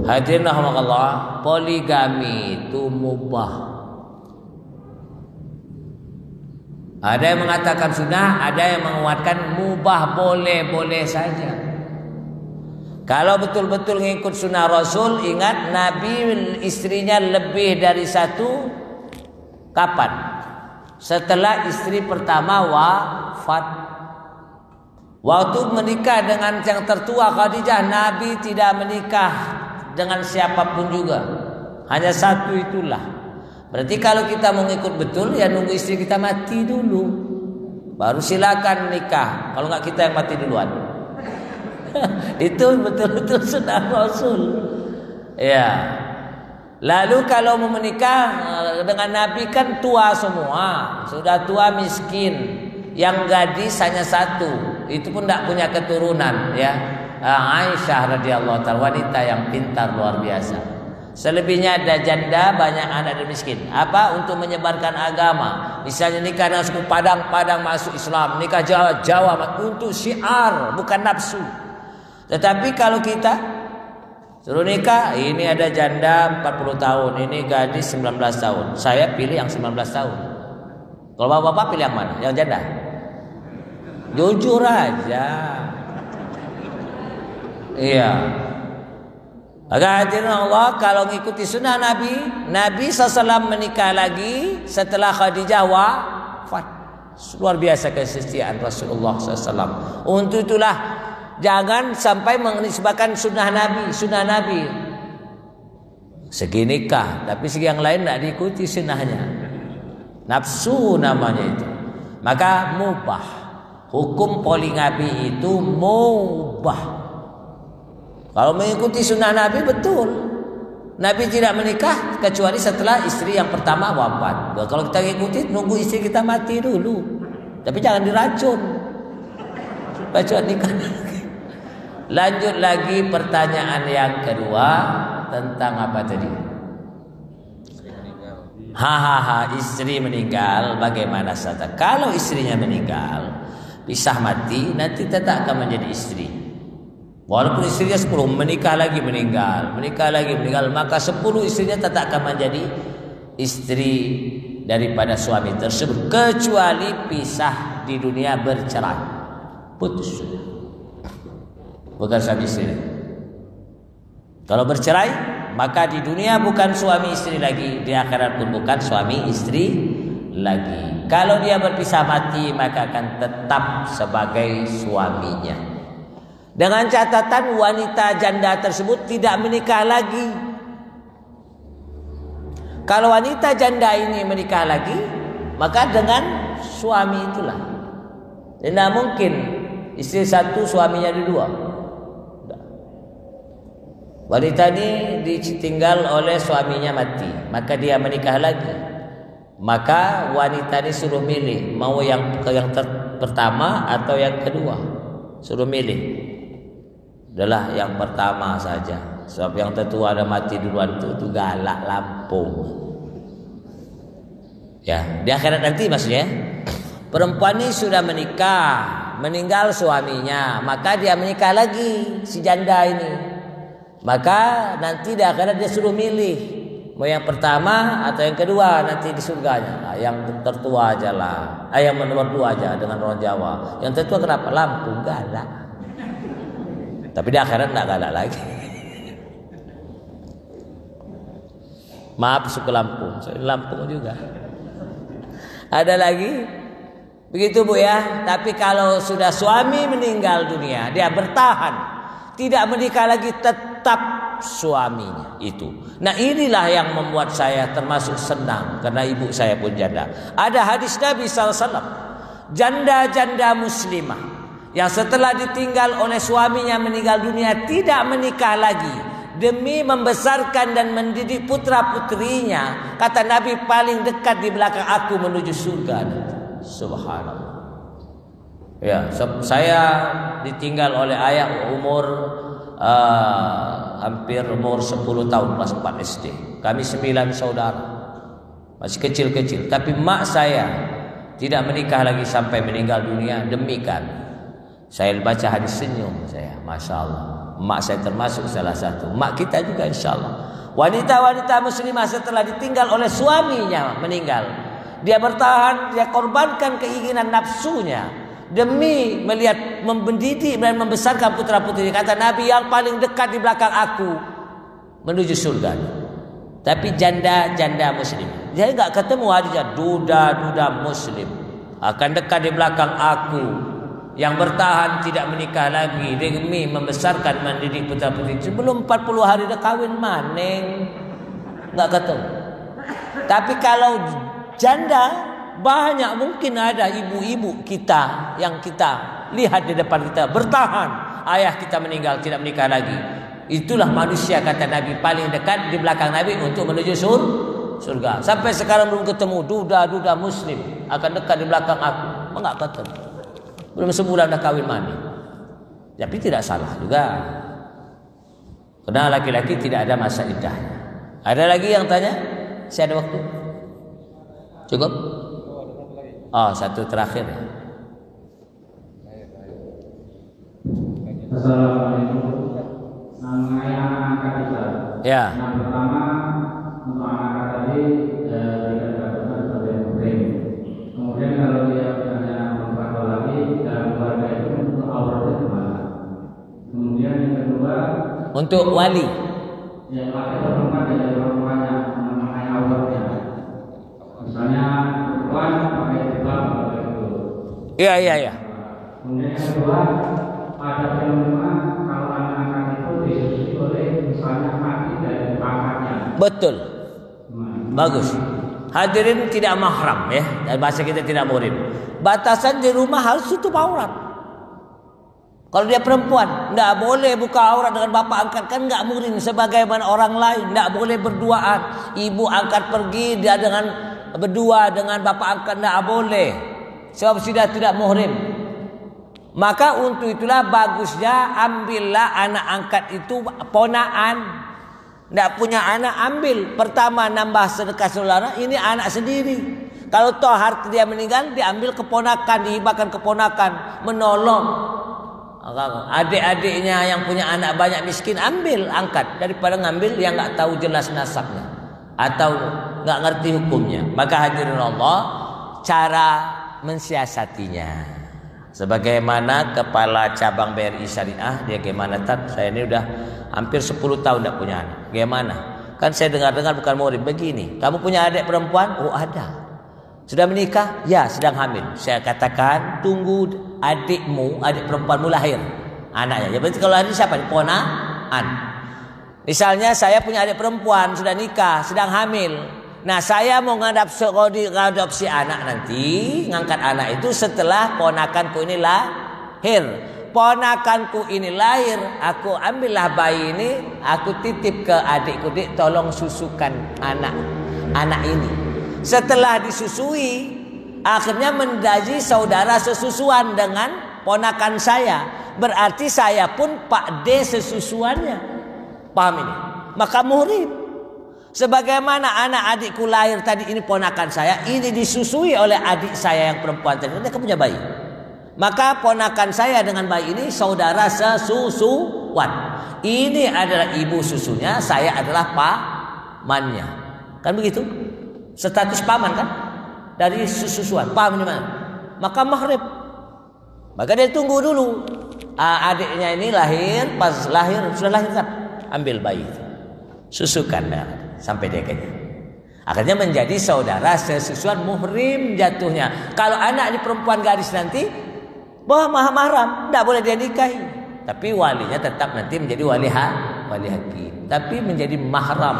Hadirin rahimakumullah, poligami itu mubah. Ada yang mengatakan sunnah, ada yang menguatkan mubah, boleh-boleh saja. Kalau betul-betul ngikut sunnah Rasul, ingat Nabi istrinya lebih dari 1 kapan? Setelah istri pertama wafat. Waktu menikah dengan yang tertua Khadijah, Nabi tidak menikah dengan siapapun juga. Hanya 1 itulah. Berarti kalau kita mau ngikut betul, ya nunggu istri kita mati dulu, baru silakan nikah. Kalau nggak kita yang mati duluan. Itu betul-betul sunnah Rasul. Ya. Lalu kalau mau menikah dengan Nabi kan tua semua, sudah tua miskin, yang gadis hanya 1, itu pun tidak punya keturunan, ya. Aisyah radhiyallahu ta'ala, wanita yang pintar luar biasa. Selebihnya ada janda, banyak anak dan miskin. Apa? Untuk menyebarkan agama. Misalnya nikah dengan suku Padang masuk Islam, nikah Jawa untuk syiar, bukan nafsu. Tetapi kalau kita Suruh nikah, ini ada janda 40 tahun, ini gadis 19 tahun. Saya pilih yang 19 tahun. Kalau bapak-bapak pilih yang mana? Yang janda? Jujur aja. Iya. Maka hadirin Allah, kalau mengikuti sunnah Nabi SAW menikah lagi setelah Khadijah wafat. Luar biasa kesetiaan Rasulullah SAW. Untuk itulah jangan sampai menisbahkan sunnah Nabi. Segi nikah, tapi segi yang lain tidak diikuti sunnahnya. Nafsu namanya itu. Maka mubah. Hukum poligami itu mubah. Kalau mengikuti sunnah Nabi betul. Nabi tidak menikah kecuali setelah istri yang pertama wafat. Kalau kita ikuti, nunggu istri kita mati dulu. Tapi jangan diracun. Baca nikah. Lanjut lagi pertanyaan yang kedua tentang apa tadi? Istri meninggal bagaimana saja? Kalau istrinya meninggal, pisah mati, nanti tetap akan menjadi istri. Walaupun istrinya 10 menikah lagi meninggal, maka 10 istrinya tetap akan menjadi istri daripada suami tersebut, kecuali pisah di dunia bercerai, putus sudah, bukan suami istri. Kalau bercerai, maka di dunia bukan suami istri lagi, di akhirat pun bukan suami istri lagi. Kalau dia berpisah mati, maka akan tetap sebagai suaminya. Dengan catatan wanita janda tersebut tidak menikah lagi. Kalau wanita janda ini menikah lagi, maka dengan suami itulah. Tidak mungkin istri satu suaminya dua. Wanita ini ditinggal oleh suaminya mati, maka dia menikah lagi. Maka wanita ini suruh milih, mau yang pertama atau yang kedua. Suruh milih. Adalah yang pertama saja. Sebab yang tertua ada mati duluan itu galak Lampung. Ya, di akhirat nanti maksudnya. Perempuan ini sudah menikah, meninggal suaminya, maka dia menikah lagi si janda ini. Maka nanti di akhirat dia suruh milih, mau yang pertama atau yang kedua nanti di surganya. Yang tertua aja lah. Yang nomor 2 aja dengan orang Jawa. Yang tertua kenapa? Lampung galak. Tapi di akhirat tidak galak lagi. Maaf suku Lampung, saya Lampung juga. Ada lagi? Begitu Bu ya. Tapi kalau sudah suami meninggal dunia, dia bertahan, tidak menikah lagi, tetap suaminya itu. Nah inilah yang membuat saya termasuk senang, karena ibu saya pun janda. Ada hadis Nabi SAW, janda-janda muslimah yang setelah ditinggal oleh suaminya meninggal dunia tidak menikah lagi demi membesarkan dan mendidik putra-putrinya, kata Nabi, paling dekat di belakang aku menuju surga. Subhanallah. Ya, saya ditinggal oleh ayah umur hampir umur 10 tahun, kelas 4 SD. Kami 9 saudara, masih kecil-kecil. Tapi mak saya tidak menikah lagi sampai meninggal dunia. Demikian saya baca hadis senyum saya, Masya Allah. Mak saya termasuk salah satu. Mak kita juga insya Allah. Wanita-wanita muslimah setelah ditinggal oleh suaminya meninggal, dia bertahan, dia korbankan keinginan nafsunya demi melihat, mendidik dan membesarkan putra-putri. Kata Nabi, yang paling dekat di belakang aku menuju surga. Tapi janda-janda muslim, dia enggak ketemu hadisnya duda-duda muslim akan dekat di belakang aku, yang bertahan tidak menikah lagi demi membesarkan mendidik putra-putri. Sebelum 40 hari dah kahwin maning, enggak ketemu. Tapi kalau janda, banyak mungkin ada ibu-ibu kita yang kita lihat di depan kita bertahan. Ayah kita meninggal tidak menikah lagi. Itulah manusia, kata Nabi, paling dekat di belakang Nabi untuk menuju surga. Sampai sekarang belum ketemu duda-duda muslim akan dekat di belakang aku. Enggak ketemu. Belum sebulan dah kahwin mani. Tapi tidak salah juga, karena laki-laki tidak ada masa iddahnya. Ada lagi yang tanya? Saya ada waktu? Cukup? Oh, satu terakhir ya. Assalamualaikum. Nama saya angkat bisa. Ya. Yang pertama untuk anak angkat tadi dikatakan sebagai muhrim. Kemudian kalau dia misalnya memperkaya lagi dalam keluarga itu untuk auratnya kemana? Kemudian yang kedua Untuk wali. Ya laki atau perempuan dari orang tuanya memakai auratnya. Misalnya perempuan pakai jilbab atau itu. Iya. Kemudian yang kedua ada fenomena kalau anak-anak itu disusui oleh misalnya mati dari pangkatnya. Betul. Bagus. Hadirin tidak mahram ya. Dan bahasa kita tidak muhrim. Batasan di rumah harus tutup aurat. Kalau dia perempuan, tidak boleh buka aurat dengan bapak angkat, kan nggak muhrim sebagaimana orang lain. Tidak boleh berduaan. Ibu angkat pergi, dia dengan berdua dengan bapak angkat, tidak boleh. Sebab sudah tidak muhrim. Maka untuk itulah bagusnya ambillah anak angkat itu ponaan. Tidak punya anak, ambil. Pertama nambah sedekah saudara, ini anak sendiri. Kalau toh harta dia meninggal, diambil keponakan, dihibahkan keponakan, menolong. Adik-adiknya yang punya anak banyak miskin, ambil, angkat. Daripada ngambil yang nggak tahu jelas nasabnya atau nggak ngerti hukumnya. Maka hadirin Allah, cara mensiasatinya. Sebagaimana kepala cabang BRI Syariah, dia gimana Tat? Saya ini udah hampir 10 tahun tidak punya anak. Gimana? Kan saya dengar-dengar bukan murid begini. Kamu punya adik perempuan? Oh ada. Sudah menikah? Ya, sedang hamil. Saya katakan tunggu adikmu, adik perempuanmu lahir anaknya. Ya berarti kalau adik siapa? Ponaan. Misalnya saya punya adik perempuan sudah nikah, sedang hamil. Nah saya mau ngadopsi anak nanti, ngangkat anak itu setelah ponakanku ini lahir. Ponakanku ini lahir, aku ambillah bayi ini, aku titip ke adikku, Dik, tolong susukan anak ini. Setelah disusui, akhirnya menjadi saudara sesusuan dengan ponakan saya. Berarti saya pun Pak D sesusuannya. Paham ini? Maka muhrim. Sebagaimana anak adikku lahir tadi, ini ponakan saya, ini disusui oleh adik saya yang perempuan tadi. Dia punya bayi. Maka ponakan saya dengan bayi ini saudara sesusuan. Ini adalah ibu susunya, saya adalah pamannya. Kan begitu? Status paman kan? Dari susuan. Paham ini mana? Maka mahrim. Maka dia tunggu dulu. Adiknya ini lahir, pas lahir, sudah lahir kan? Ambil bayi. Susukan sampai dia kenyang. Akhirnya menjadi saudara sesusuan, muhrim jatuhnya. Kalau anak ini perempuan gadis nanti, mahram, tidak boleh dia nikahi. Tapi walinya tetap nanti menjadi wali hakim. Tapi menjadi mahram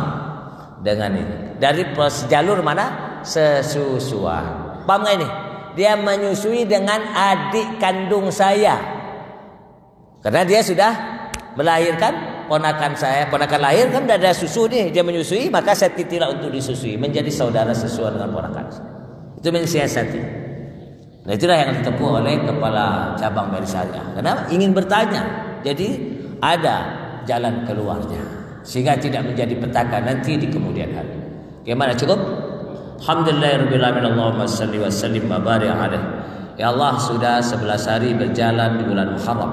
dengan ini. Dari jalur mana? Sesusuan. Paham gak ini? Dia menyusui dengan adik kandung saya. Karena dia sudah melahirkan ponakan saya. Ponakan lahir kan sudah ada susu nih. Dia menyusui, maka saya titiplah untuk disusui. Menjadi saudara sesuai dengan ponakan saya. Itu mensiasati. Nah itulah yang ditempuh oleh kepala cabang BRI Syariah. Karena ingin bertanya. Jadi ada jalan keluarnya. Sehingga tidak menjadi petaka nanti di kemudian hari. Bagaimana, cukup? Alhamdulillahirrahmanirrahim. Allahumma salli wa sallim wa barik alaih. Ya Allah, sudah 11 hari berjalan di bulan Muharram.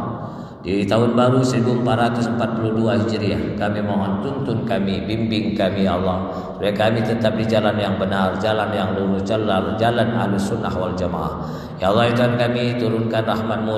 Di tahun baru 1442 Hijriah. Kami mohon tuntun kami, bimbing kami ya Allah, supaya kami tetap di jalan yang benar, jalan yang lurus, jalan Ahlus Sunnah wal Jamaah. Ya Allah, ya Tuhan kami, turunkan rahmat-Mu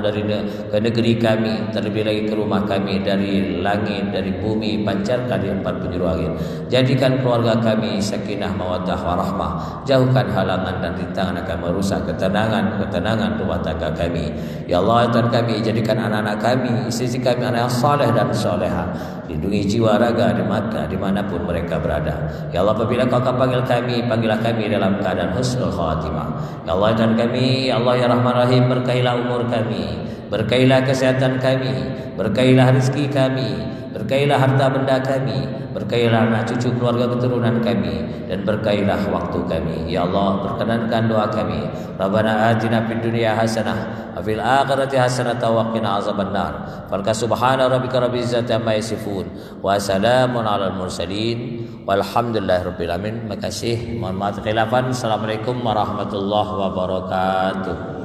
ke negeri kami, terlebih lagi ke rumah kami, dari langit, dari bumi, pancarkan di 4 penjuru angin. Jadikan keluarga kami sakinah, mawaddah, warahmah. Jauhkan halangan dan rintangan akan merusak ketenangan rumah tangga kami. Ya Allah, ya Tuhan kami, jadikan anak-anak kami, istri kami anak yang saleh dan soleha. Lindungi jiwa raga di Makkah, dimanapun mereka berada. Ya Allah, apabila Kau akan panggil kami, panggillah kami dalam keadaan husnul khatimah. Ya Allah, dan kami, ya Allah ya Rahman Rahim, berkailah umur kami, berkailah kesehatan kami, berkailah rezeki kami, berkailah harta benda kami, berkailah anak cucu keluarga keturunan kami, dan berkailah waktu kami. Ya Allah, perkenankan doa kami. Rabbana atina fid dunya hasanah wa fil akhirati hasanah wa qina azabannar. Falka subhana rabbika rabbil izzati amma yasifun wa salamun alal mursalin walhamdulillahirabbil alamin. Makasih, mohon maaf khilafan. Assalamualaikum warahmatullahi wabarakatuh.